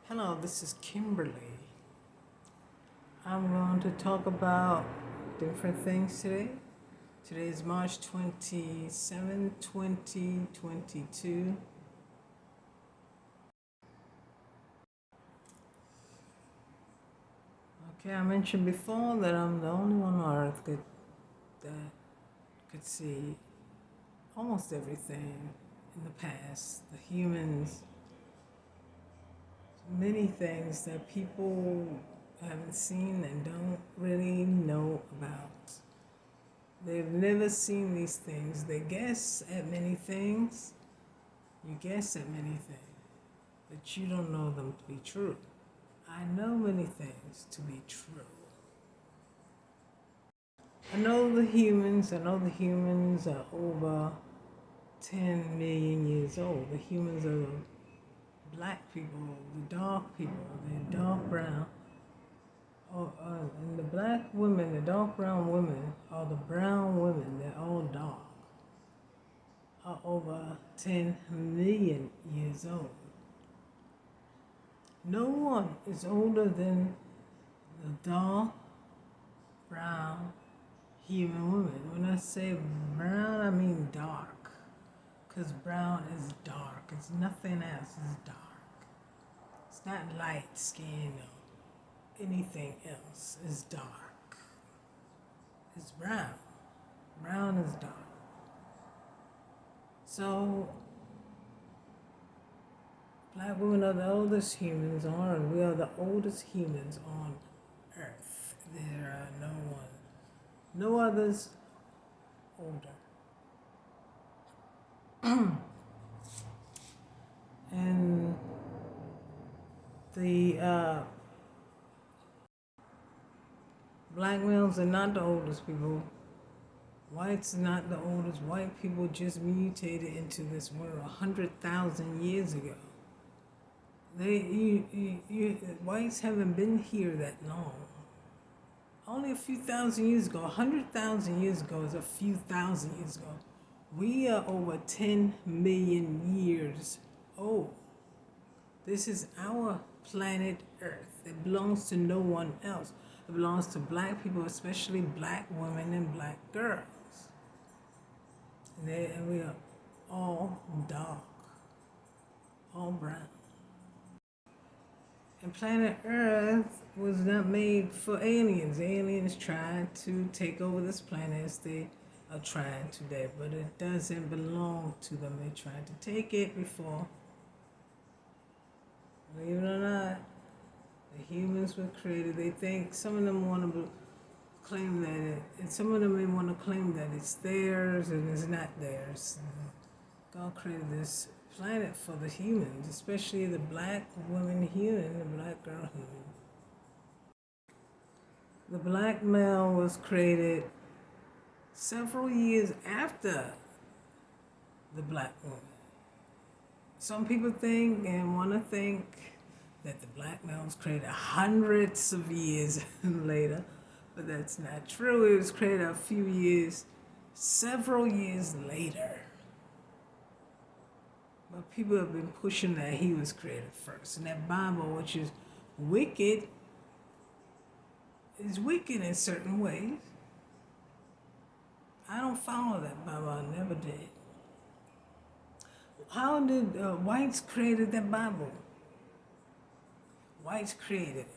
Hello, this is Kimberly. I'm going to talk about different things today. Today is March 27, 2022. Okay, I mentioned before that I'm the only one on earth that could see almost everything in the past. The humans, many things that people haven't seen and don't really know about. They've never seen these things. They guess at many things. You guess at many things, but you don't know them to be true. I know many things to be true. I know the humans are over 10 million years old. The humans are the black people, the dark people, they're dark brown. And the black women, the dark brown women, or the brown women, they're all dark, are over 10 million years old. No one is older than the dark brown human woman. When I say brown, I mean dark. Because brown is dark. It's nothing else is dark. It's not light skin or anything else. It's dark. It's brown. Brown is dark. So, black women are the oldest humans on Earth. We are the oldest humans on Earth. There are no others older. And the black males are not the oldest people. Whites are not the oldest. White people just mutated into this world 100,000 years ago. Whites haven't been here that long. Only a few thousand years ago, 100,000 years ago is a few thousand years ago. We are over 10 million years old. This is our planet Earth. It belongs to no one else. It belongs to black people, especially black women and black girls. And we are all dark, all brown. And planet Earth was not made for aliens. Aliens tried to take over this planet as they are trying today, but it doesn't belong to them. They tried to take it before. Believe it or not, the humans were created. They think some of them want to claim that and some of them may want to claim that it's theirs and it's not theirs. God created this planet for the humans, especially the black woman human, the black girl human. The black male was created several years after the black woman. Some people think and want to think that the black male was created hundreds of years later, but that's not true. It was created a few years, several years later. But people have been pushing that he was created first. And that Bible, which is wicked in certain ways. I don't follow that Bible. I never did. How did whites created that Bible? Whites created it.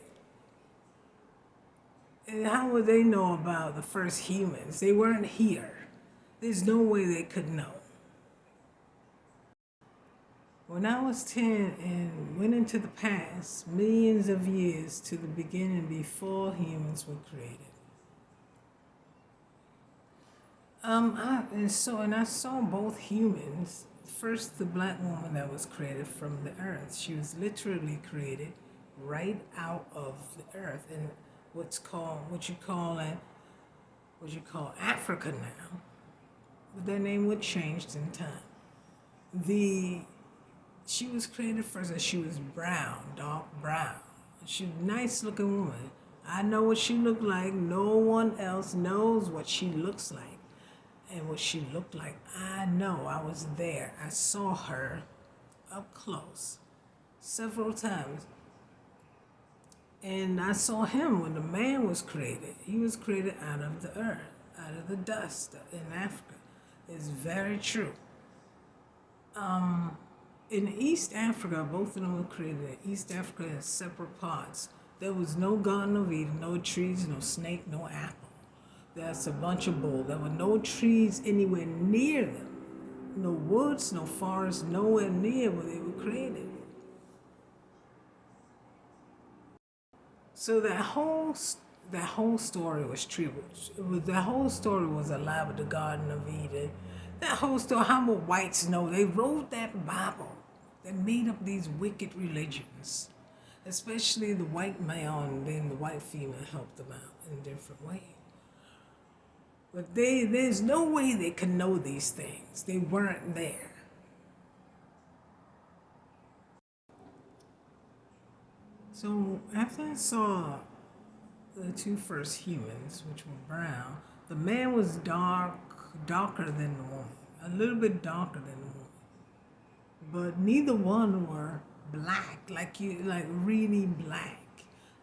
And how would they know about the first humans? They weren't here. There's no way they could know. When I was 10 and went into the past, millions of years to the beginning before humans were created. I saw both humans. First, the black woman that was created from the earth. She was literally created right out of the earth in what you call Africa now. But their name would change in time. She was created first, and she was brown, dark brown. She was a nice looking woman. I know what she looked like. No one else knows what she looks like. And what she looked like, I know. I was there. I saw her up close several times. And I saw him when the man was created. He was created out of the earth, out of the dust in Africa. It's very true. In East Africa, both of them were created in East Africa as separate parts. There was no Garden of Eden, no trees, no snake, no apple. That's a bunch of bull. There were no trees anywhere near them. No woods, no forests, nowhere near where they were created. So that whole story was true. That whole story was a lie with the Garden of Eden. That whole story, how would whites know? They wrote that Bible. They made up these wicked religions, especially the white male, and then the white female helped them out in different ways. But there's no way they could know these things. They weren't there. So after I saw the two first humans, which were brown, the man was darker than the woman, a little bit darker than the woman. But neither one were black, like really black.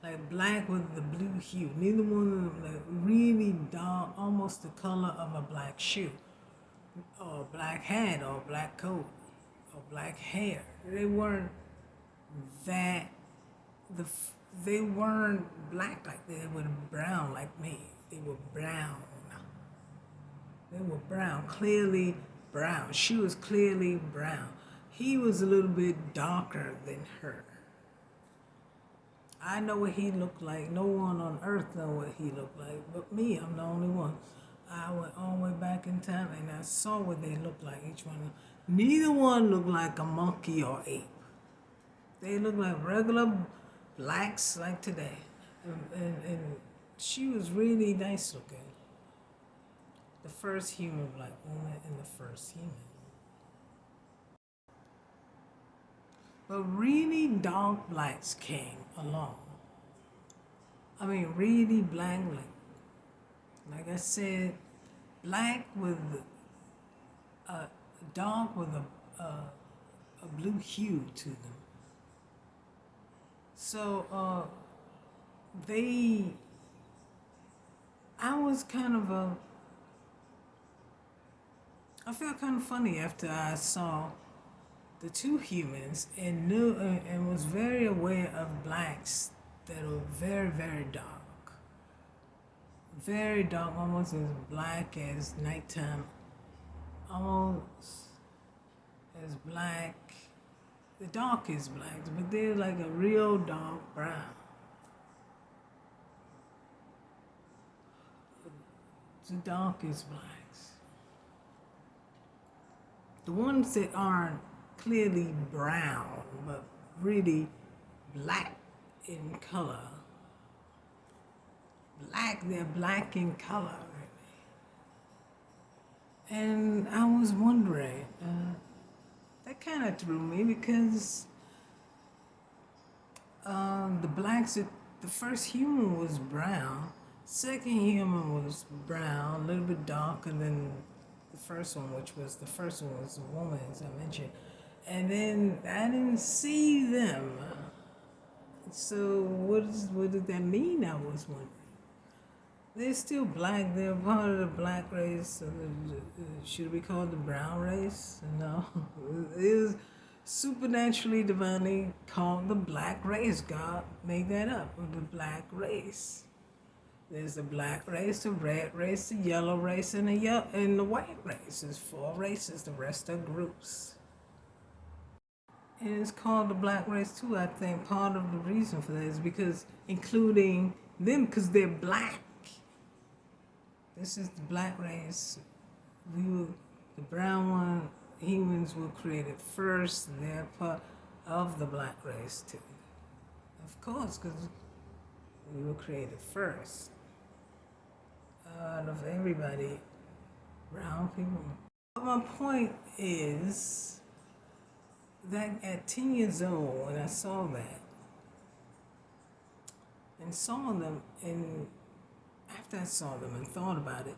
Like black with the blue hue. Neither one of them like really dark, almost the color of a black shoe, or black hat, or black coat, or black hair. They weren't that. They weren't black like they were brown like me. They were brown. They were brown, clearly brown. She was clearly brown. He was a little bit darker than her. I know what he looked like. No one on earth know what he looked like, but me. I'm the only one. I went all the way back in time and I saw what they looked like, each one. Neither one looked like a monkey or ape. They looked like regular blacks like today. And she was really nice looking. The first human black woman and the first human. But really dark blacks came along. I mean, really black, like I said, black with dark with a blue hue to them. So I felt kind of funny after I saw the two humans and knew and was very aware of blacks that were very, very dark, almost as black as nighttime, almost as black. The darkest blacks, but they're like a real dark brown. The darkest blacks. The ones that aren't clearly brown, but really black in color. They're black in color. And I was wondering, that kind of threw me because the first human was brown, second human was brown, a little bit darker than the first one, the first one was a woman, as I mentioned. And then I didn't see them. So what did that mean? I was wondering. They're still black. They're part of the black race. So should we call it the brown race? No. It is supernaturally, divinely called the black race. God made that up. The black race. There's the black race, the red race, the yellow race, and the white race. There's 4 races. The rest are groups. And it's called the black race too. I think part of the reason for that is because including them, because they're black. This is the black race. The brown one, humans were created first. They're part of the black race too. Of course, because we were created first. Out of everybody, brown people. But my point is that at 10 years old, when I saw that, and saw them, and after I saw them and thought about it,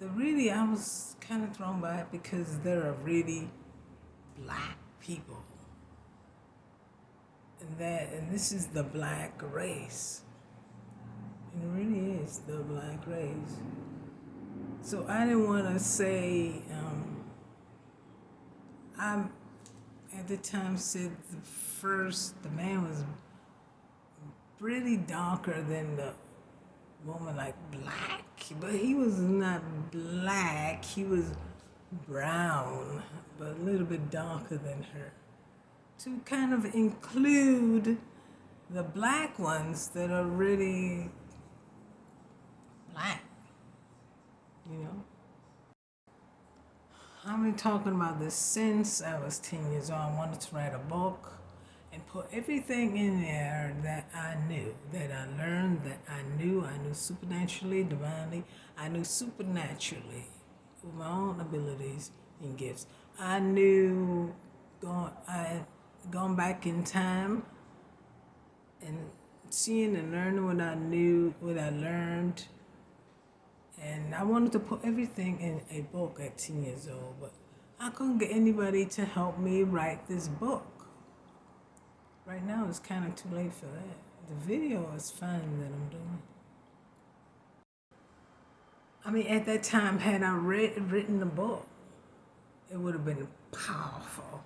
I was kind of thrown by it because there are really black people and this is the black race. It really is the black race. So I didn't want to say, I at the time said the man was pretty darker than the woman, like black, but he was not black, he was brown, but a little bit darker than her, to kind of include the black ones that are really black, you know. I've been talking about this since I was 10 years old. I wanted to write a book and put everything in there that I knew, that I learned, that I knew supernaturally, divinely. I knew supernaturally with my own abilities and gifts. I knew I gone back in time and seeing and learning what I knew, what I learned. And I wanted to put everything in a book at 10 years old, but I couldn't get anybody to help me write this book. Right now, it's kind of too late for that. The video is fine that I'm doing. I mean, at that time, had I written the book, it would have been powerful.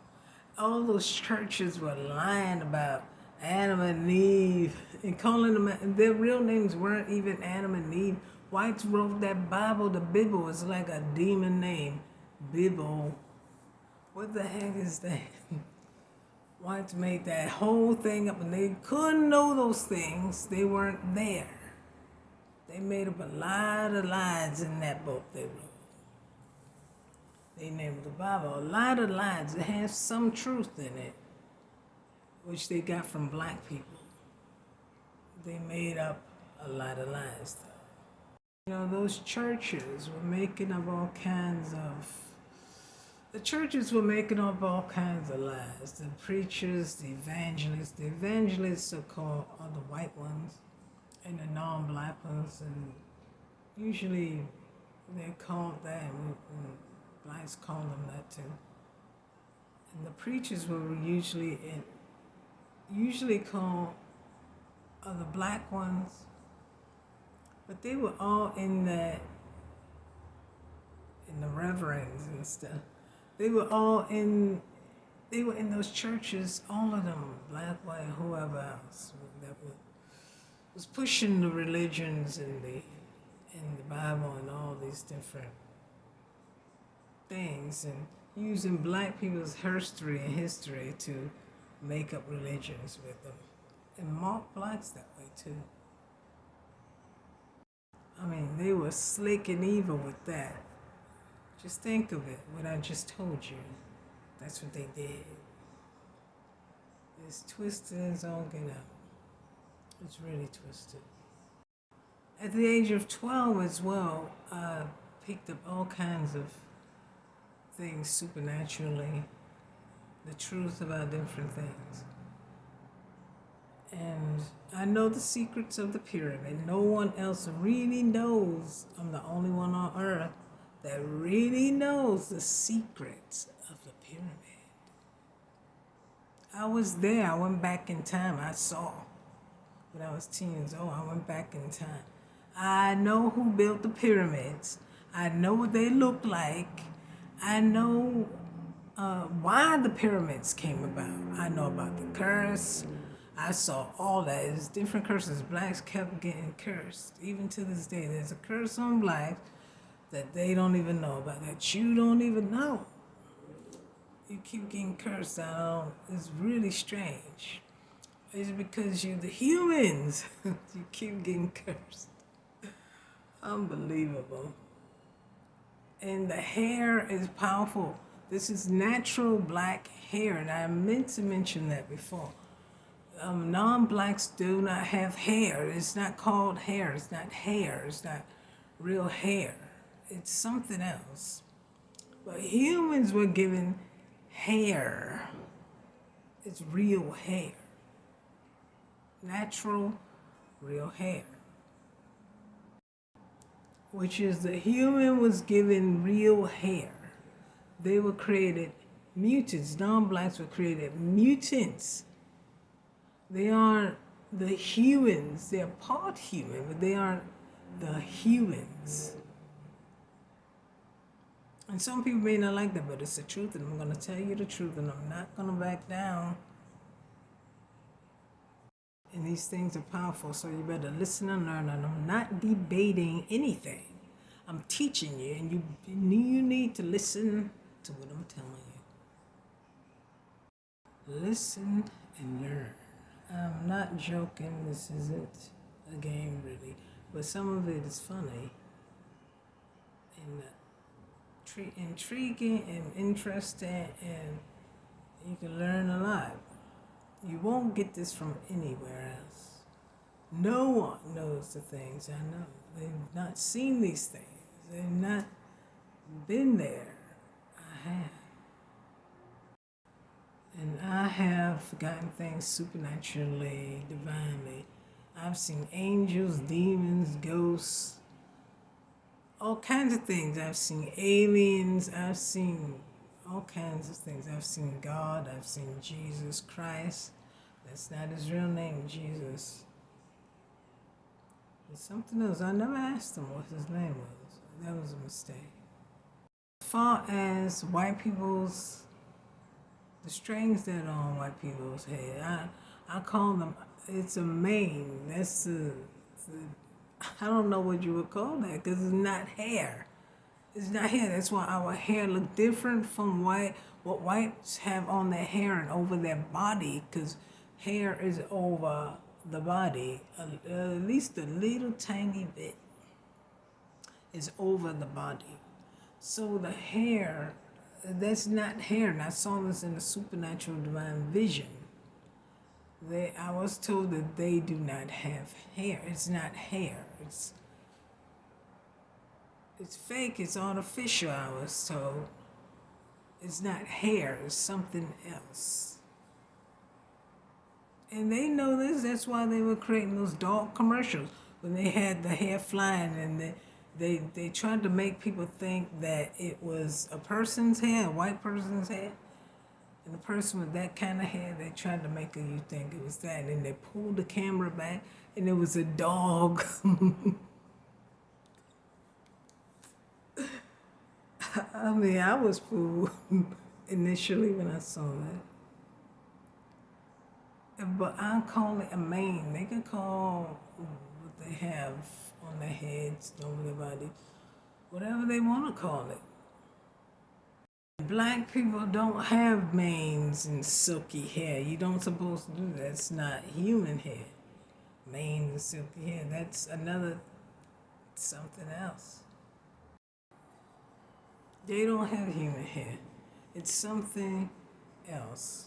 All those churches were lying about Adam and Eve and calling them, their real names weren't even Adam and Eve. Whites wrote that Bible. The Bible is like a demon name. Bible. What the heck is that? Whites made that whole thing up, and they couldn't know those things. They weren't there. They made up a lot of lies in that book they wrote. They named the Bible a lot of lies. It has some truth in it, which they got from black people. They made up a lot of lies, though. You know, those churches were making up all kinds of... The churches were making up all kinds of lies. The preachers, the evangelists are called are the white ones, and the non-black ones, and usually they're called that, and blacks call them that too. And the preachers were usually called the black ones, but they were all in the reverends and stuff. They were in those churches, all of them, black, white, whoever else, that was pushing the religions and the Bible and all these different things, and using black people's history to make up religions with them, and mock blacks that way too. I mean, they were slick and evil with that. Just think of it, what I just told you. That's what they did. It's twisted as all get out. It's really twisted. At the age of 12 as well, I picked up all kinds of things supernaturally, the truth about different things. And I know the secrets of the pyramid. No one else really knows. I'm the only one on earth that really knows the secrets of the pyramid. I was there. I went back in time. I saw. When I was 10 years old, I went back in time. I know who built the pyramids. I know what they look like. I know why the pyramids came about. I know about the curse. I saw all that. It's different curses. Blacks kept getting cursed. Even to this day, there's a curse on blacks that they don't even know about, that you don't even know. You keep getting cursed out. It's really strange. It's because you're the humans. You keep getting cursed. Unbelievable. And the hair is powerful. This is natural black hair, and I meant to mention that before. Non-blacks do not have hair. It's not called hair. It's not hair. It's not real hair. It's something else. But humans were given hair. It's real hair. Natural, real hair. Which is the human was given real hair. They were created mutants. Non-blacks were created mutants. They aren't the humans. They're part human, but they aren't the humans. And some people may not like that, but it's the truth, and I'm going to tell you the truth, and I'm not going to back down. And these things are powerful, so you better listen and learn. And I'm not debating anything. I'm teaching you, and you need to listen to what I'm telling you. Listen and learn. I'm not joking. This isn't a game, really. But some of it is funny and intriguing and interesting, and you can learn a lot. You won't get this from anywhere else. No one knows the things I know. They've not seen these things. They've not been there. I have. And I have gotten things supernaturally, divinely. I've seen angels, demons, ghosts, all kinds of things. I've seen aliens. I've seen all kinds of things. I've seen God. I've seen Jesus Christ. That's not his real name, Jesus. It's something else. I never asked him what his name was. That was a mistake. As far as white people's, the strings that are on white people's head, I call them, it's a mane. That's I don't know what you would call that, because it's not hair. It's not hair. That's why our hair look different from what whites have on their hair and over their body, because hair is over the body. At least a little tiny bit is over the body. So the hair, that's not hair. And I saw this in the supernatural divine vision. I was told that they do not have hair. It's not hair. It's fake. It's artificial, I was told. It's not hair. It's something else. And they know this. That's why they were creating those dog commercials when they had the hair flying, and they tried to make people think that it was a person's hair, a white person's hair. And the person with that kind of hair, they tried to make you think it was that. And they pulled the camera back, and it was a dog. I mean, I was fooled initially when I saw that. But I call it a mane. They can call what they have on their heads, over their body, whatever they want to call it. Black people don't have manes and silky hair. You don't supposed to do that. It's not human hair. Mane and silky hair. That's another something else. They don't have human hair. It's something else.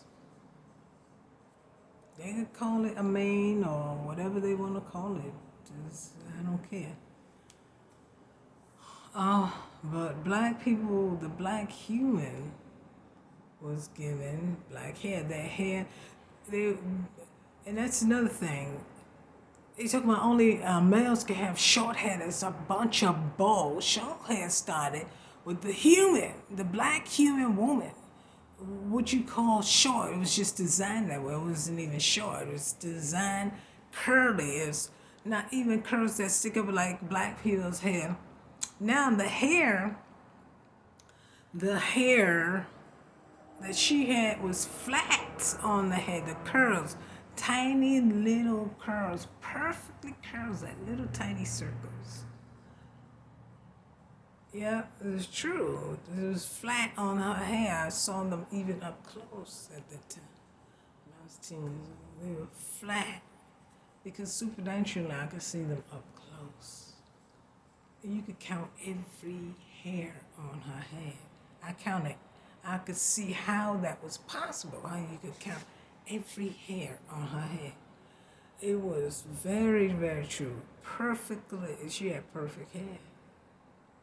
They could call it a mane or whatever they want to call it. I don't care. But black people, the black human was given black hair. Their hair, and that's another thing. They talk about only males can have short hair. There's a bunch of balls. Short hair started with the black human woman. What you call short, it was just designed that way. It wasn't even short. It was designed curly. It's not even curls that stick up like black people's hair. Now the hair that she had was flat on the head. The curls, tiny little curls, perfectly curls at little tiny circles. Yeah, it was true. It was flat on her hair. I saw them even up close at that time. When I was 10 years old, they were flat. Because supernaturally, I could see them up close. And you could count every hair on her head. I counted. I could see how that was possible, how you could count every hair on her head. It was very, very true. She had perfect hair.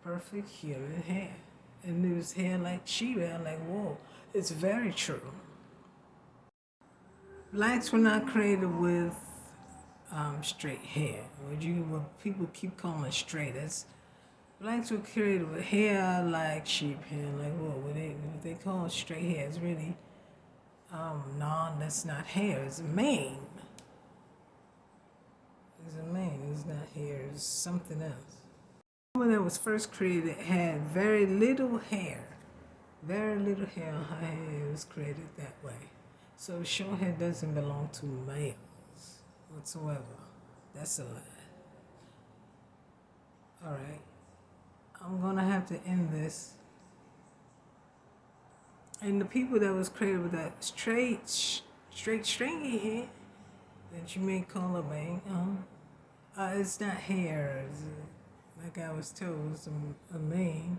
Perfect human hair. And it was hair like Sheba, like, whoa. It's very true. Blacks were not created with straight hair. What people keep calling straight. Blacks were created with hair like sheep hair, like what they call straight hair. It's really that's not hair. It's a mane. It's a man. It's not hair. It's something else. The woman that was first created had very little hair. Very little hair on her head. It was created that way. So short hair doesn't belong to males whatsoever. That's a lie. All right. I'm gonna have to end this. And the people that was created with that straight, stringy hair that you may call a bang, it's not hair. It's, like I was told, it was a mane.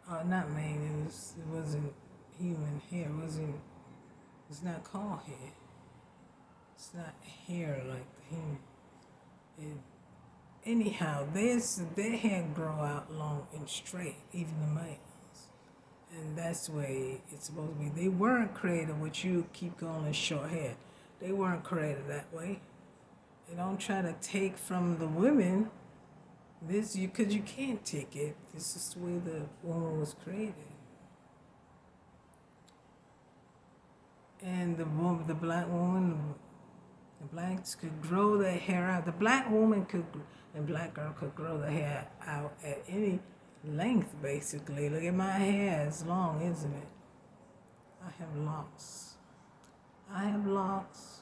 Not mane. It wasn't human hair. It's not called hair. It's not hair like the human. Anyhow, their hair grow out long and straight, even the males. And that's the way it's supposed to be. They weren't created what you keep calling short hair. They weren't created that way. They don't try to take from the women this, because you can't take it. This is the way the woman was created. And the black woman, the blacks could grow their hair out. The black woman could, and black girl could grow their hair out at any length, basically. Look at my hair. It's long, isn't it? I have locks. I have locks.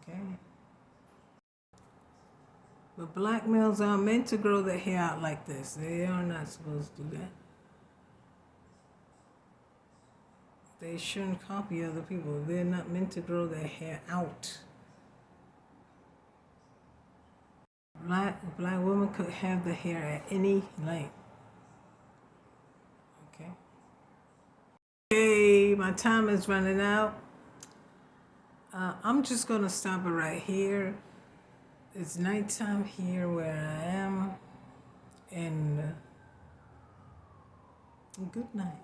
Okay? But black males are meant to grow their hair out like this. They are not supposed to do that. They shouldn't copy other people. They're not meant to grow their hair out. Black women could have the hair at any length. Okay. Okay, my time is running out. I'm just gonna stop it right here. It's nighttime here where I am, and good night.